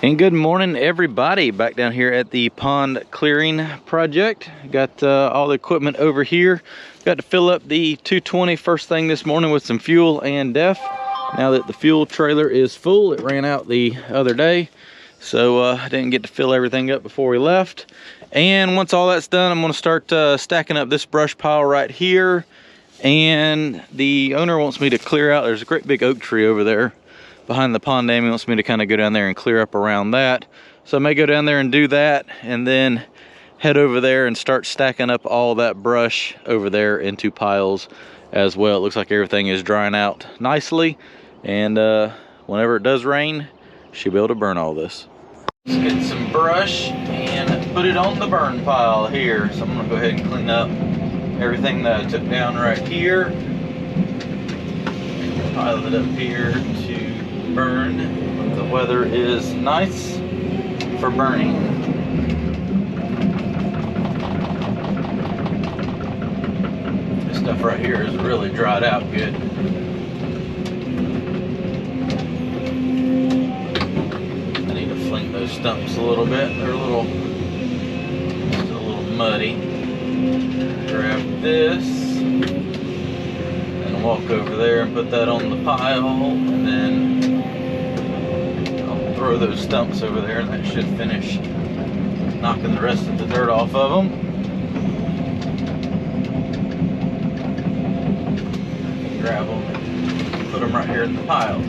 And good morning, everybody. Back down here at the pond clearing project. Got all the equipment over here. Got to fill up the 220 first thing this morning with some fuel and DEF. Now that the fuel trailer is full, it ran out the other day, so I didn't get to fill everything up before we left. And once all that's done, I'm going to start stacking up this brush pile right here. And the owner wants me to clear out. There's a great big oak tree over there behind the pond dam. He wants me to kind of go down there and clear up around that. So I may go down there and do that, and then head over there and start stacking up all that brush over there into piles as well. It looks like everything is drying out nicely, and whenever it does rain, should be able to burn all this. Let's get some brush and put it on the burn pile here. So I'm gonna go ahead and clean up everything that I took down right here. Pile it up here to burn. The weather is nice for burning. This stuff right here is really dried out good. I need to fling those stumps a little bit. They're still a little muddy. Grab this and walk over there and put that on the pile, and then throw those stumps over there, and that should finish knocking the rest of the dirt off of them. Grab them and put them right here in the pile.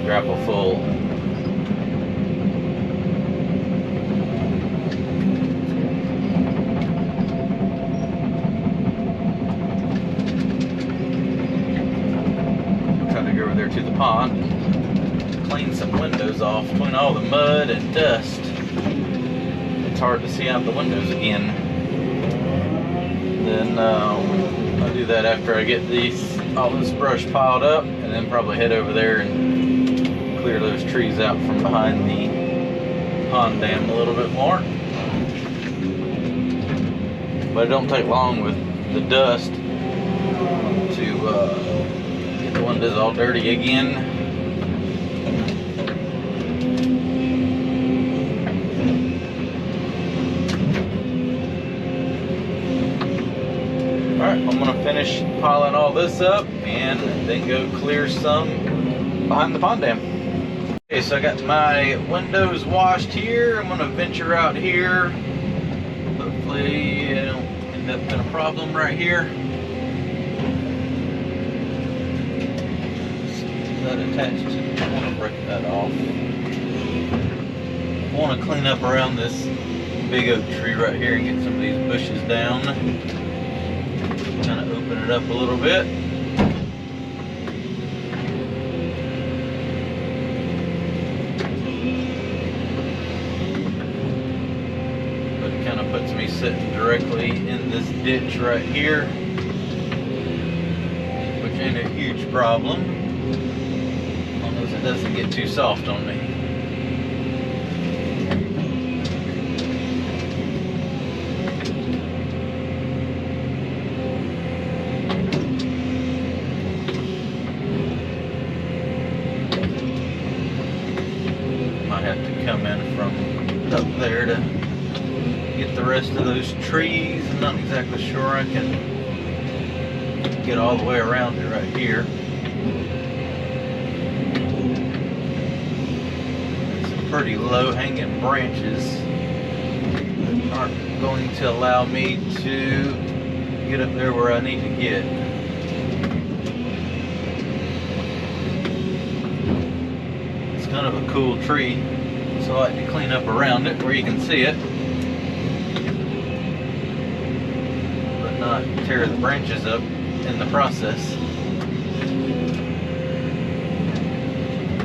Grapple full. Try to go over there to the pond, clean some windows off between all the mud and dust. It's hard to see out the windows again. Then I'll do that after I get all this brush piled up, and then probably head over there and clear those trees out from behind the pond dam a little bit more. But it don't take long with the dust to get the windows all dirty again. Alright, I'm gonna finish piling all this up and then go clear some behind the pond dam. Okay, so I got my windows washed here. I'm gonna venture out here. Hopefully I don't end up in a problem right here. Is that attached? I want to break that off. I want to clean up around this big oak tree right here and get some of these bushes down. Kind of open it up a little bit. Puts me sitting directly in this ditch right here, which ain't a huge much problem, as long as it doesn't get too soft on me. Might have to come in from up there to get the rest of those trees. I'm not exactly sure I can get all the way around it right here. Some pretty low hanging branches that aren't going to allow me to get up there where I need to get. It's kind of a cool tree, so I like to clean up around it where you can see it, but not tear the branches up in the process.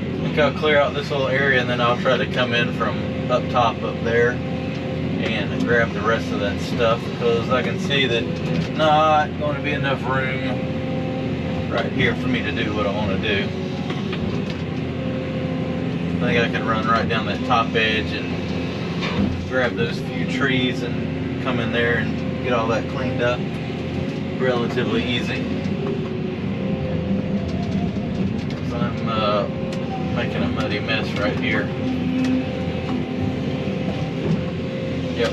I think I'll clear out this little area and then I'll try to come in from up top up there and grab the rest of that stuff, because I can see that not going to be enough room right here for me to do what I want to do. I think I can run right down that top edge and grab those few trees and come in there and get all that cleaned up relatively easy. So I'm making a muddy mess right here. Yep.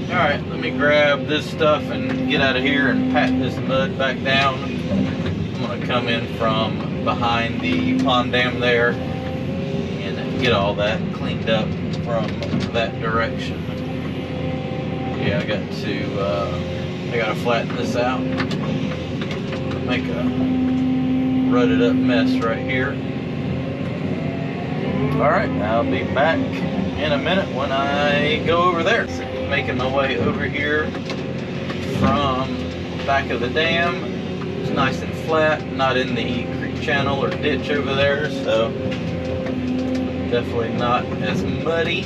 Alright, let me grab this stuff and get out of here and pat this mud back down. I'm going to come in from behind the pond dam there and get all that cleaned up from that direction. Yeah, I gotta flatten this out, make a rutted up mess right here. Alright, I'll be back in a minute when I go over there. So, making my way over here from the back of the dam. It's nice and flat, not in the creek channel or ditch over there, so definitely not as muddy.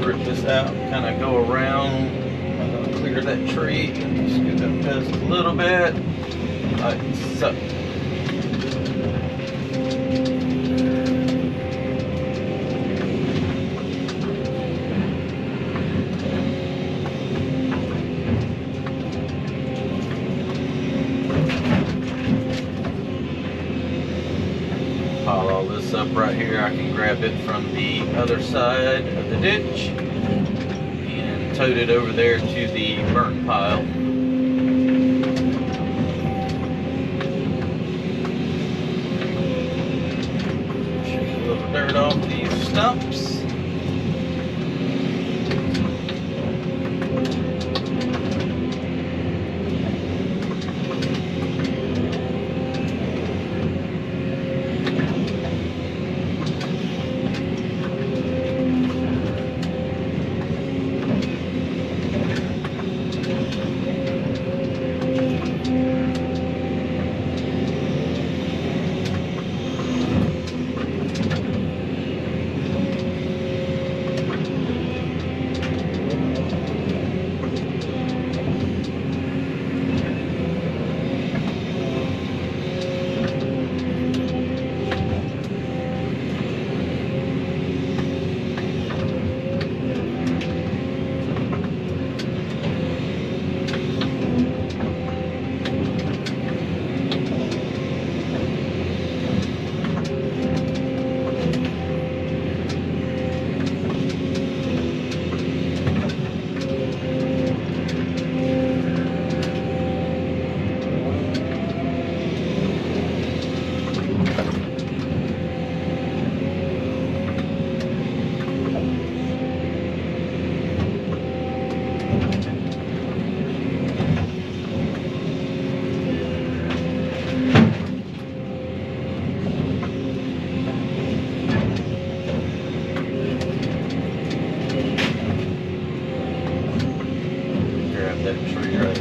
Rip this out, kind of go around, clear that tree, and scoot up just a little bit, like so. Pile all this up right here. I can grab it from the other side of the ditch and tote it over there to the burn pile. Shake a little dirt off these stumps.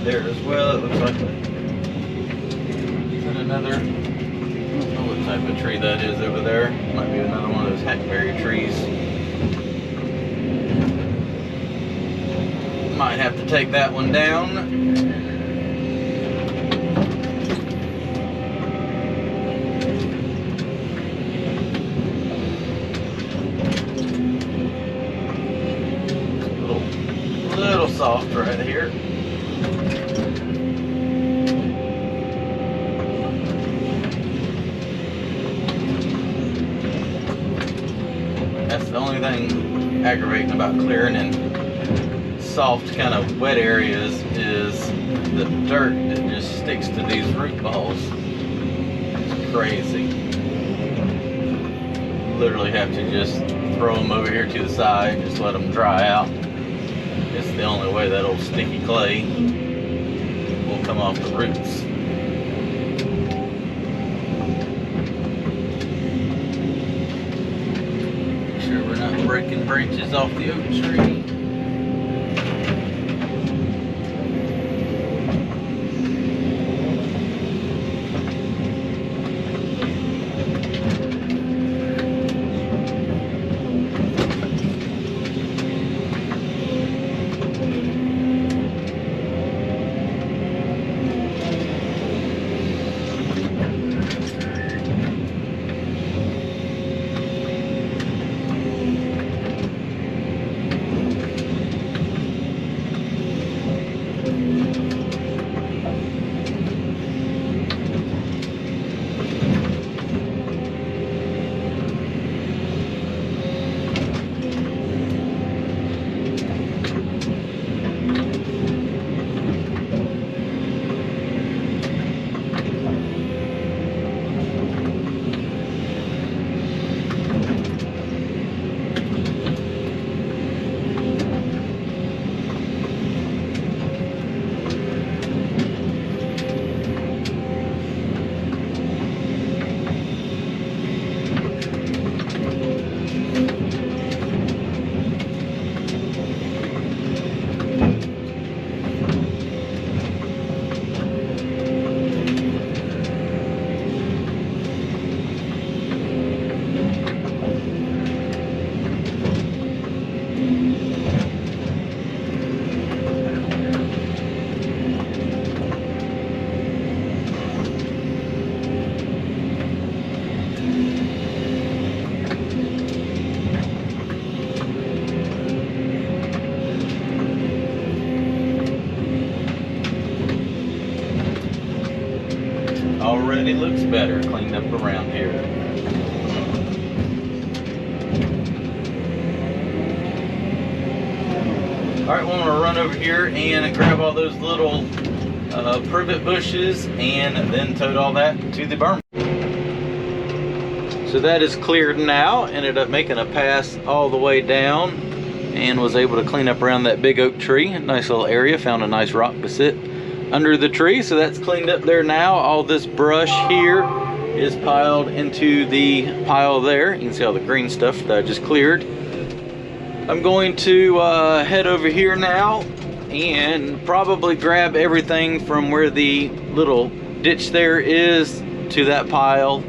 There as well. It looks like another, I don't know what type of tree that is over there. Might be another one of those hackberry trees. Might have to take that one down. only thing aggravating about clearing in soft kind of wet areas is the dirt that just sticks to these root balls. It's crazy. Literally have to just throw them over here to the side, just let them dry out. It's the only way that old sticky clay will come off the roots. Make sure we're not breaking branches off the oak tree. Already looks better cleaned up around here. Alright, well, I'm going to run over here and grab all those little privet bushes and then tote all that to the berm. So that is cleared now. Ended up making a pass all the way down and was able to clean up around that big oak tree. Nice little area, found a nice rock to sit under the tree, so that's cleaned up there now. All this brush here is piled into the pile there. You can see all the green stuff that I just cleared. I'm going to head over here now and probably grab everything from where the little ditch there is to that pile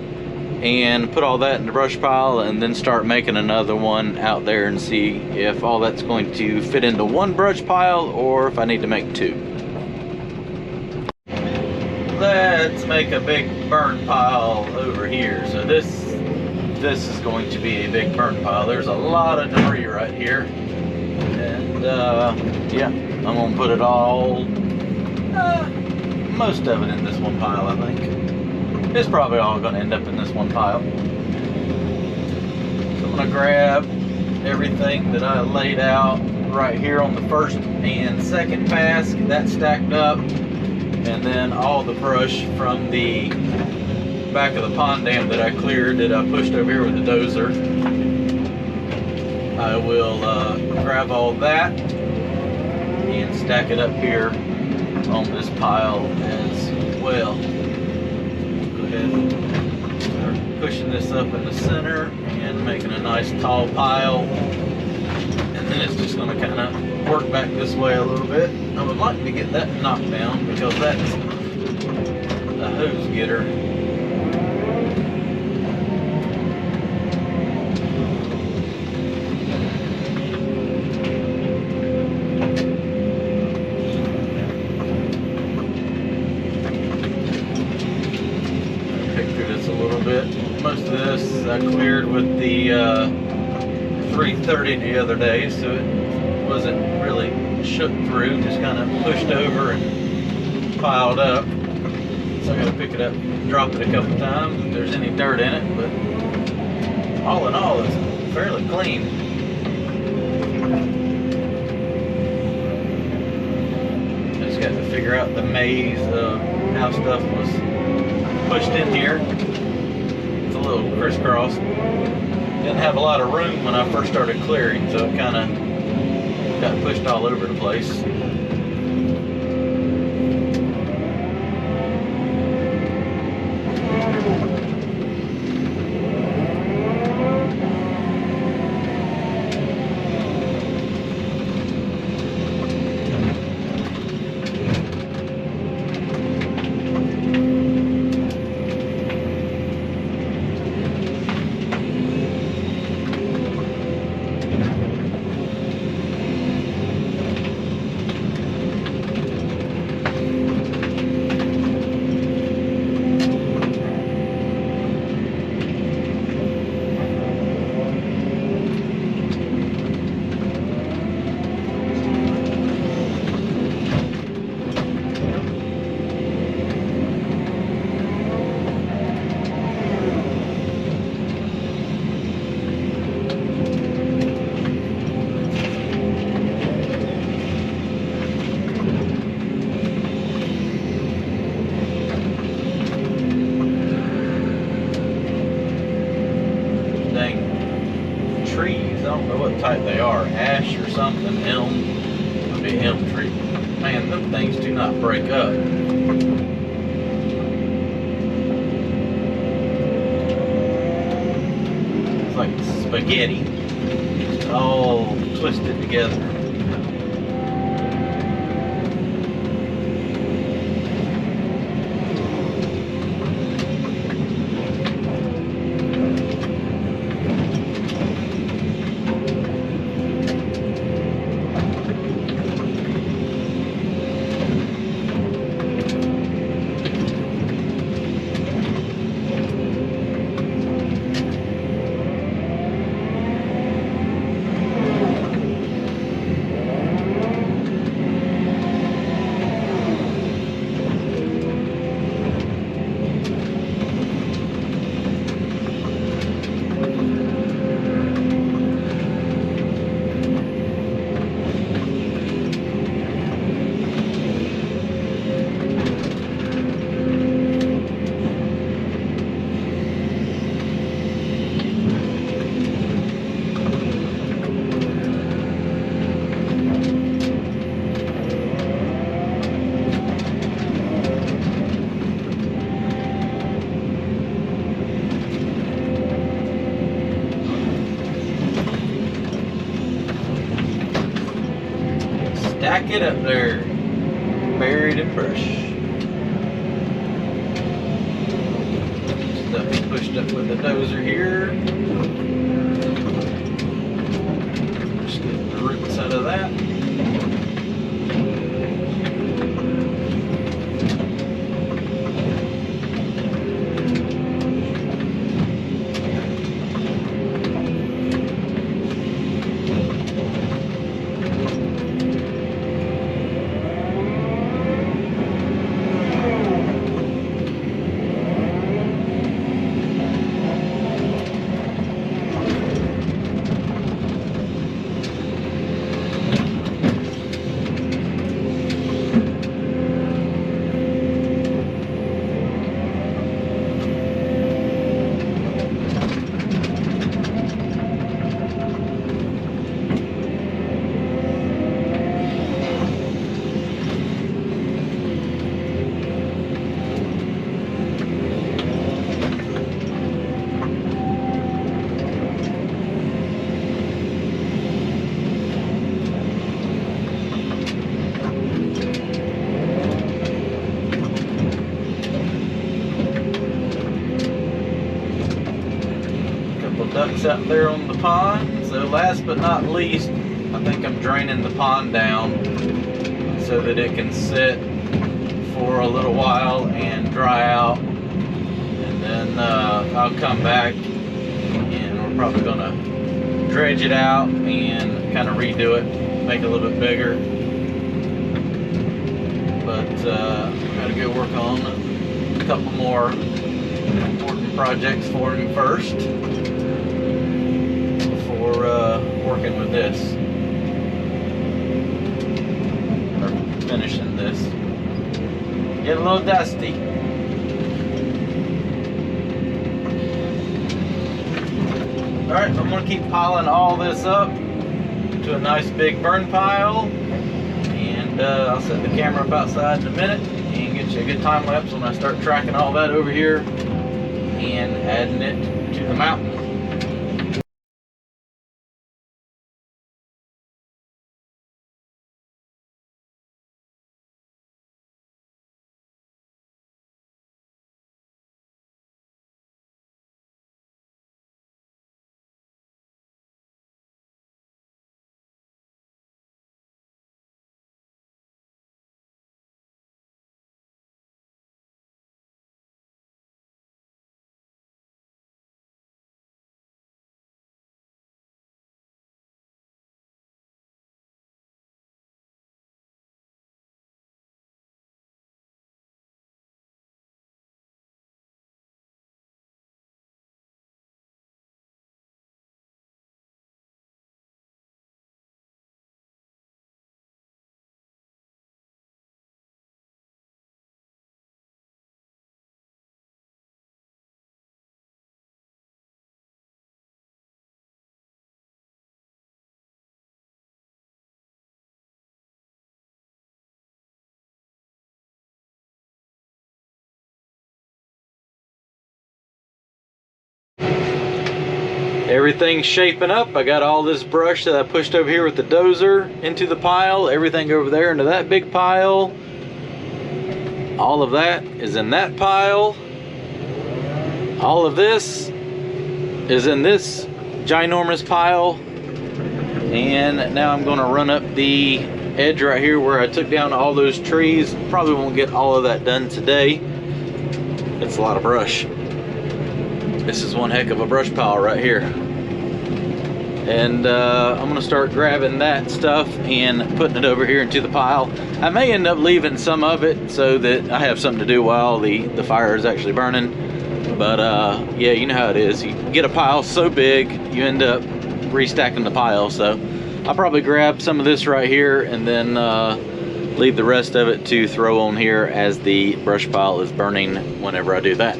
and put all that in the brush pile, and then start making another one out there and see if all that's going to fit into one brush pile or if I need to make two. Let's make a big burn pile over here. So this is going to be a big burn pile. There's a lot of debris right here, and yeah, I'm gonna put it all, most of it in this one pile. I think it's probably all gonna end up in this one pile. So I'm gonna grab everything that I laid out right here on the first and second pass, get that stacked up. And then all the brush from the back of the pond dam that I cleared, that I pushed over here with the dozer, I will grab all that and stack it up here on this pile as well. Go ahead and start pushing this up in the center and making a nice tall pile. And then it's just going to kind of work back this way a little bit. I would like to get that knocked down because that's a hose getter. Pick through this a little bit. Most of this I cleared with the 330 the other day, so it wasn't really shook through, just kind of pushed over and piled up. So I got to pick it up, drop it a couple times if there's any dirt in it, but all in all, it's fairly clean. figure out the maze of how stuff was pushed in here. It's a little crisscross. Didn't have a lot of room when I first started clearing, so it kind of got pushed all over the place. Trees, I don't know what type they are, ash or something, elm, could be elm tree. Man, them things do not break up. It's like spaghetti, just all twisted together. Stack it up there, buried in brush. Stuff pushed up with the dozer here. Just get the roots out of that. Ducks out there on the pond. So last but not least, I think I'm draining the pond down so that it can sit for a little while and dry out, and then I'll come back and we're probably gonna dredge it out and kind of redo it, make it a little bit bigger. But we gotta go work on a couple more important projects for me first before working with this, or finishing this. Get a little dusty. Alright, I'm going to keep piling all this up to a nice big burn pile. And I'll set the camera up outside in a minute and get you a good time lapse when I start tracking all that over here and adding it to the mountain. Everything's shaping up. I got all this brush that I pushed over here with the dozer into the pile. Everything over there into that big pile. All of that is in that pile. All of this is in this ginormous pile. And now I'm going to run up the edge right here where I took down all those trees. Probably won't get all of that done today. It's a lot of brush. This is one heck of a brush pile right here. And I'm gonna start grabbing that stuff and putting it over here into the pile. I may end up leaving some of it so that I have something to do while the fire is actually burning. But yeah, you know how it is. You get a pile so big, you end up restacking the pile. So I'll probably grab some of this right here and then leave the rest of it to throw on here as the brush pile is burning whenever I do that.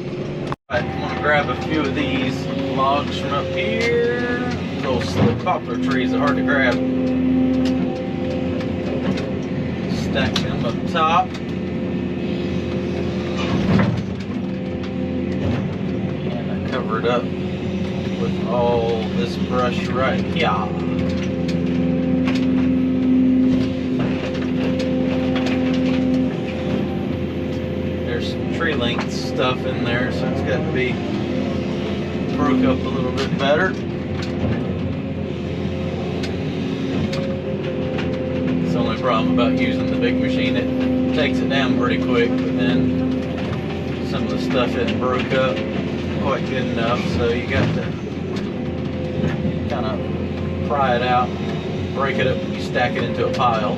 Alright, I'm gonna grab a few of these logs from up here. Those slip poplar trees are hard to grab. Stack them up top. And I cover it up with all this brush right here. Tree length stuff in there, so it's got to be broke up a little bit better. It's the only problem about using the big machine, it takes it down pretty quick, but then some of the stuff isn't broke up quite good enough, so you got to kind of pry it out, break it up, and you stack it into a pile.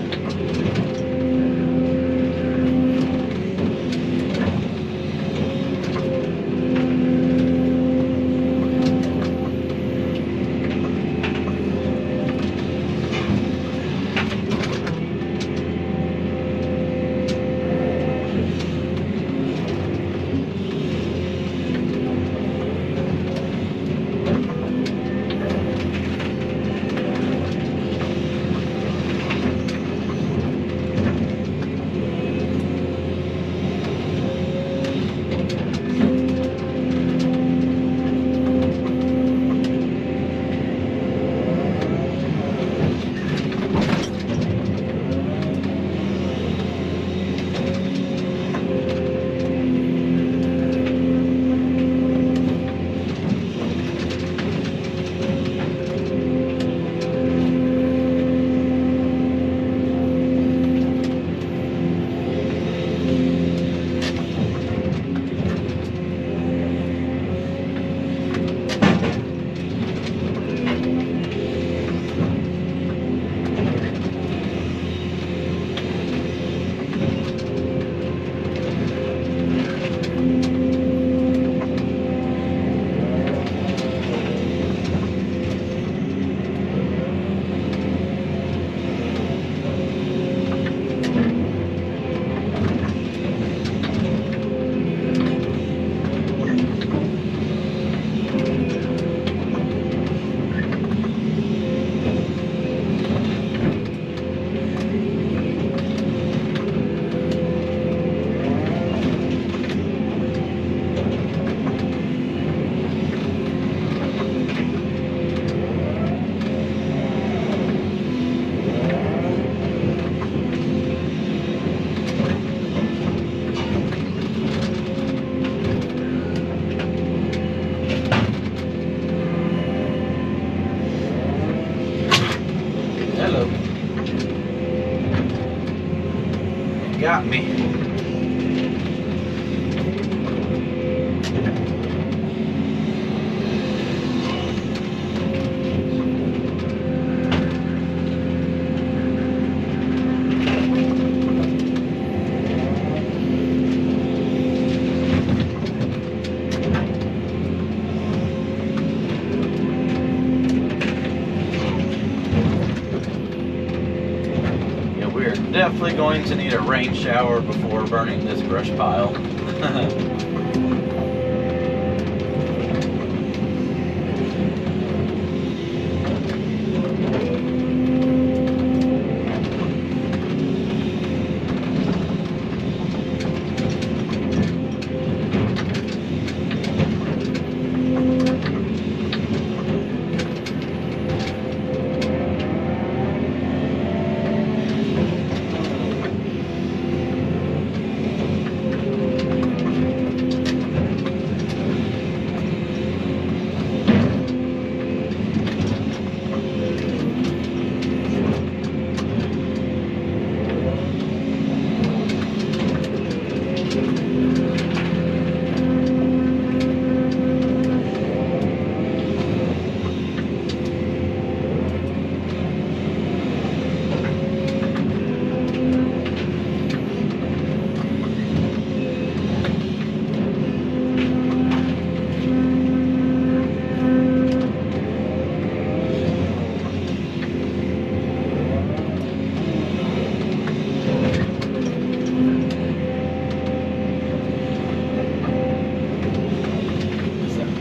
got me. We're definitely going to need a rain shower before burning this brush pile.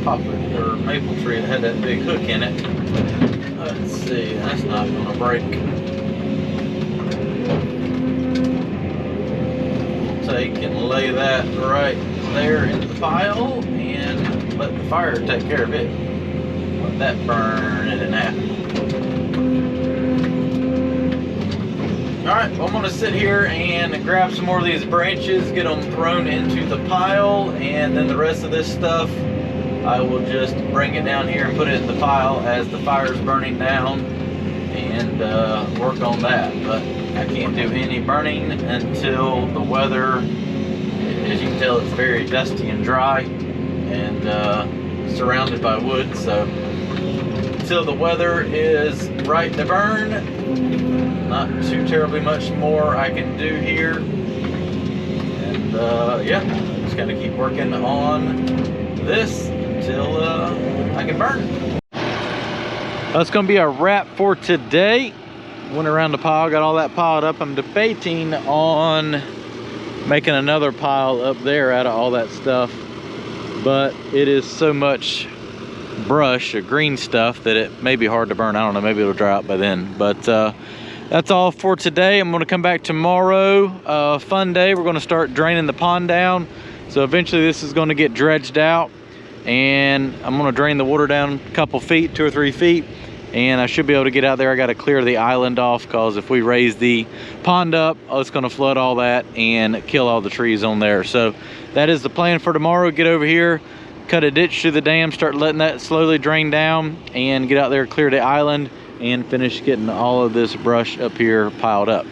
Poplar or maple tree that had that big hook in it. Let's see, that's not gonna break. Take and lay that right there in the pile and let the fire take care of it. Let that burn it in half. Alright, well, I'm gonna sit here and grab some more of these branches, get them thrown into the pile, and then the rest of this stuff I will just bring it down here and put it in the pile as the fire's burning down and work on that. But I can't do any burning until the weather, as you can tell, it's very dusty and dry and surrounded by wood. So until the weather is right to burn, not too terribly much more I can do here. And yeah, I'm just gonna keep working on this until I can burn. That's gonna be a wrap for today. Went around the pile, got all that piled up. I'm debating on making another pile up there out of all that stuff, but it is so much brush or green stuff that it may be hard to burn. I don't know, maybe it'll dry out by then. But that's all for today. I'm gonna come back tomorrow. Fun day. We're gonna start draining the pond down. So eventually this is gonna get dredged out, and I'm gonna drain the water down a couple feet, 2 or 3 feet, and I should be able to get out there. I gotta clear the island off, because if we raise the pond up, it's gonna flood all that and kill all the trees on there. So that is the plan for tomorrow. Get over here, cut a ditch to the dam, start letting that slowly drain down, and get out there, clear the island, and finish getting all of this brush up here piled up.